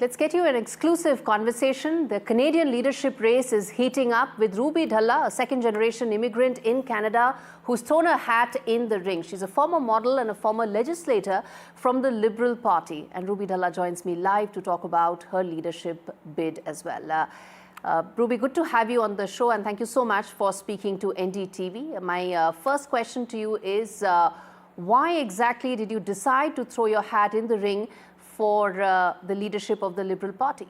Let's get you an exclusive conversation. The Canadian leadership race is heating up with Dhalla, a second-generation immigrant in Canada who's thrown her hat in the ring. She's a former model and a former legislator from the Liberal Party. And Dhalla joins me live to talk about her leadership bid as well. Ruby, good to have you on the show, and thank you so much for speaking to NDTV. My first question to you is, why exactly did you decide to throw your hat in the ring for the leadership of the Liberal Party?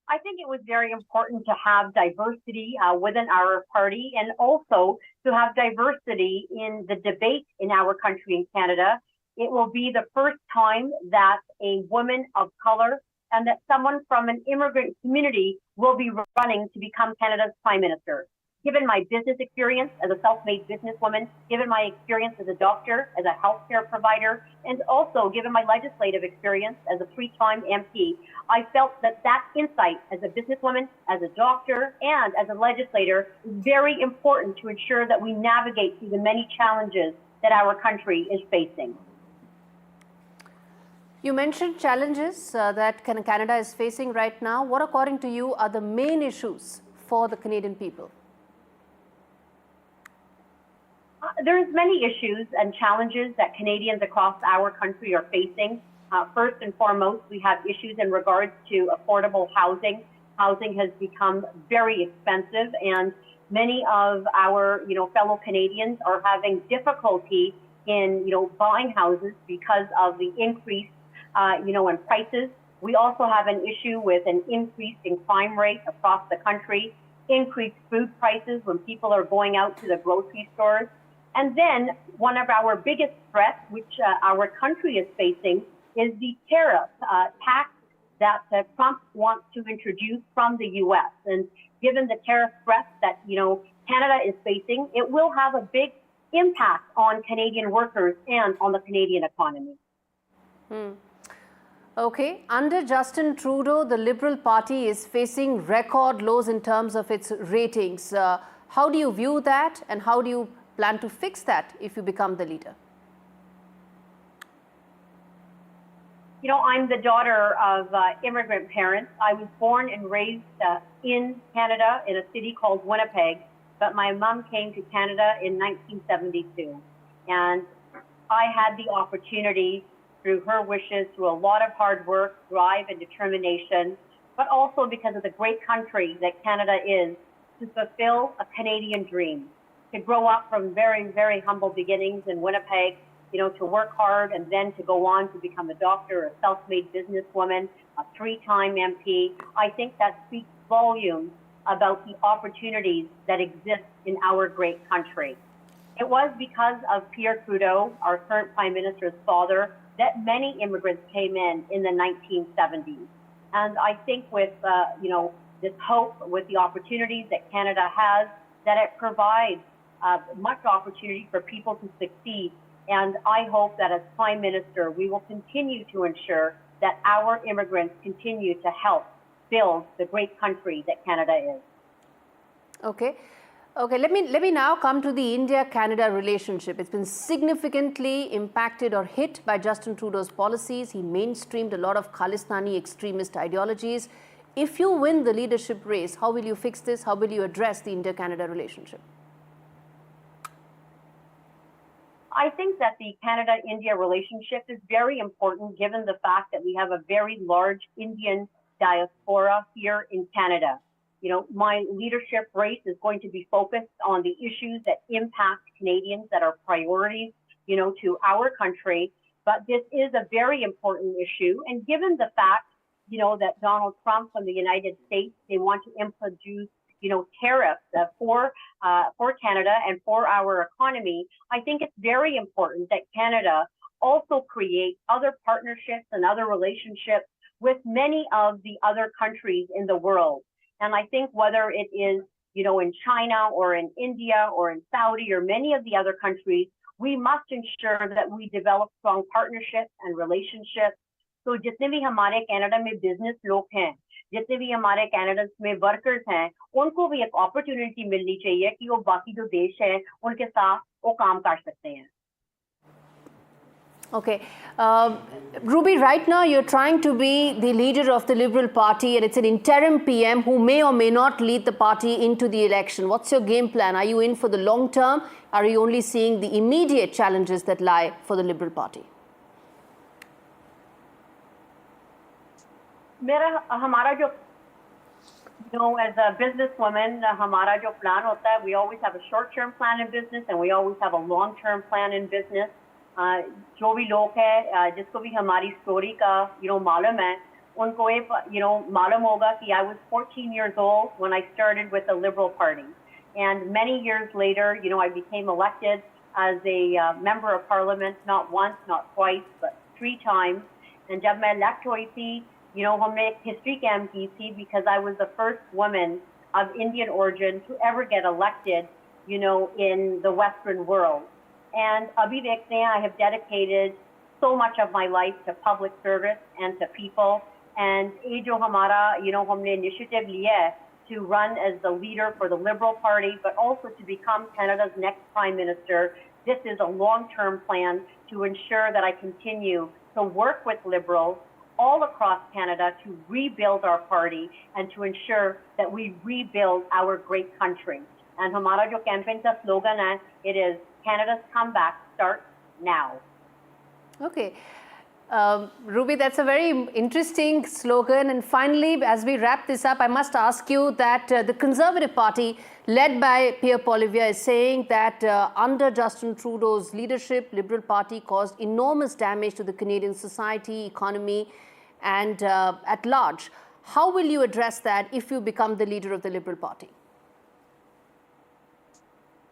I think it was very important to have diversity within our party, and also to have diversity in the debate in our country in Canada. It will be the first time that a woman of color and that someone from an immigrant community will be running to become Canada's Prime Minister. Given my business experience as a self-made businesswoman, given my experience as a doctor, as a healthcare provider, and also given my legislative experience as a 3-time MP, I felt that that insight as a businesswoman, as a doctor, and as a legislator is very important to ensure that we navigate through the many challenges that our country is facing. You mentioned challenges that Canada is facing right now. What, according to you, are the main issues for the Canadian people? There's many issues and challenges that Canadians across our country are facing. First and foremost, we have issues in regards to affordable housing. Housing has become very expensive, and many of our fellow Canadians are having difficulty in buying houses because of the increase in prices. We also have an issue with an increase in crime rate across the country, increased food prices when people are going out to the grocery stores. And then one of our biggest threats, which our country is facing, is the tariff tax that Trump wants to introduce from the US. And given the tariff threats that Canada is facing, it will have a big impact on Canadian workers and on the Canadian economy. Okay, under Justin Trudeau, the Liberal Party is facing record lows in terms of its ratings. How do you view that, and how do you plan to fix that if you become the leader? I'm the daughter of immigrant parents. I was born and raised in Canada in a city called Winnipeg, but my mom came to Canada in 1972. And I had the opportunity, through her wishes, through a lot of hard work, drive, and determination, but also because of the great country that Canada is, to fulfill a Canadian dream. To grow up from very, very humble beginnings in Winnipeg, to work hard, and then to go on to become a doctor, a self-made businesswoman, a 3-time MP. I think that speaks volumes about the opportunities that exist in our great country. It was because of Pierre Trudeau, our current Prime Minister's father, that many immigrants came in the 1970s. And I think with, this hope, with the opportunities that Canada has, that it provides much opportunity for people to succeed. And I hope that as Prime Minister, we will continue to ensure that our immigrants continue to help build the great country that Canada is. Okay. Let me now come to the India-Canada relationship. It's been significantly impacted or hit by Justin Trudeau's policies. He mainstreamed a lot of Khalistani extremist ideologies. If you win the leadership race, how will you fix this? How will you address the India-Canada relationship? I think that the Canada-India relationship is very important, given the fact that we have a very large Indian diaspora here in Canada. My leadership race is going to be focused on the issues that impact Canadians, that are priorities, to our country. But this is a very important issue. And given the fact, that Donald Trump from the United States, they want to introduce, tariffs for Canada and for our economy, I think it's very important that Canada also create other partnerships and other relationships with many of the other countries in the world. And I think whether it is, in China or in India or in Saudi or many of the other countries, we must ensure that we develop strong partnerships and relationships. So जितने भी हमारे Canada में business लोग हैं, जितने भी हमारे Canada में वर्कर्स हैं, उनको भी एक अपॉर्चुनिटी मिलनी चाहिए कि वो बाकी जो देश है उनके साथ वो काम कर सकते हैं. Okay. Ruby, right now you're trying to be the leader of the Liberal Party and it's an interim PM who may or may not lead the party into the election. What's your game plan? Are you in for the long term? Are you only seeing the immediate challenges that lie for the Liberal Party? As a businesswoman, हमारा जो plan होता है, we always have a short-term plan in business and we always have a long-term plan in business. जो भी लोग हैं, जिसको भी हमारी story का, मालूम है, उनको ये, मालूम होगा कि I was 14 years old when I started with the Liberal Party. And many years later, I became elected as a member of parliament, not once, not twice, but 3 times. And जब मैं elect हुई थी, हमने एक history काम की थी because I was the first woman of Indian origin to ever get elected, in the Western world. And abhi dekhte hain, I have dedicated so much of my life to public service and to people. And ye jo hamara, humne initiative liya hai to run as the leader for the Liberal Party, but also to become Canada's next Prime Minister. This is a long-term plan to ensure that I continue to work with Liberals all across Canada to rebuild our party and to ensure that we rebuild our great country. And hamara jo campaign ka slogan hai, it is Canada's comeback starts now. Okay. Ruby, that's a very interesting slogan. And finally, as we wrap this up, I must ask you that the Conservative Party, led by Pierre Poilievre, is saying that under Justin Trudeau's leadership, Liberal Party caused enormous damage to the Canadian society, economy, and at large. How will you address that if you become the leader of the Liberal Party?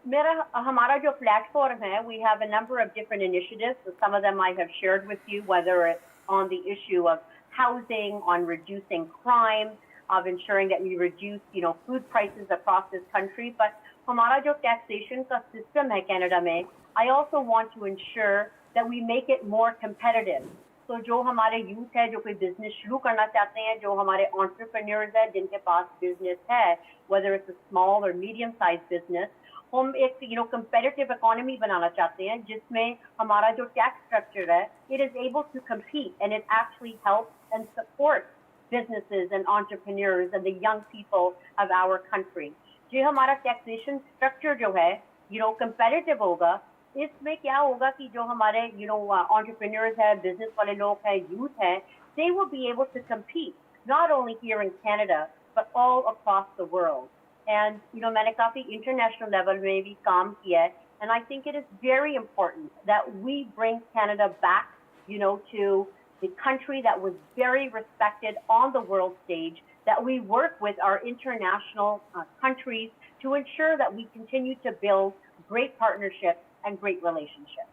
Hamara jo platform hai, we have a number of different initiatives. So some of them I have shared with you, whether it's on the issue of housing, on reducing crime, of ensuring that we reduce, food prices across this country. But hamara jo taxation ka system hai Canada mein, I also want to ensure that we make it more competitive. So जो हमारे youth है, जो कोई business शुरू करना चाहते हैं, जो हमारे entrepreneurs हैं, जिनके पास business है, whether it's a small or medium-sized business, हम एक competitive economy बनाना चाहते हैं, जिसमें हमारा जो tax structure है, it is able to compete and it actually helps and supports businesses and entrepreneurs and the young people of our country. जो हमारा taxation structure जो है, competitive होगा, इसमें क्या होगा कि जो हमारे entrepreneurs हैं, business वाले लोग हैं, youth हैं, they will be able to compete not only here in Canada but all across the world. And मैंने काफी international level में भी काम किया है, and I think it is very important that we bring Canada back, to the country that was very respected on the world stage, that we work with our international countries to ensure that we continue to build great partnerships and great relationships.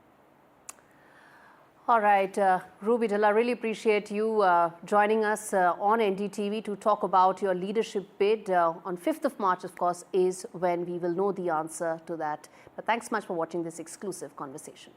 All right, Ruby, Dalla, really appreciate you joining us on NDTV to talk about your leadership bid. On 5th of March, of course, is when we will know the answer to that. But thanks much for watching this exclusive conversation.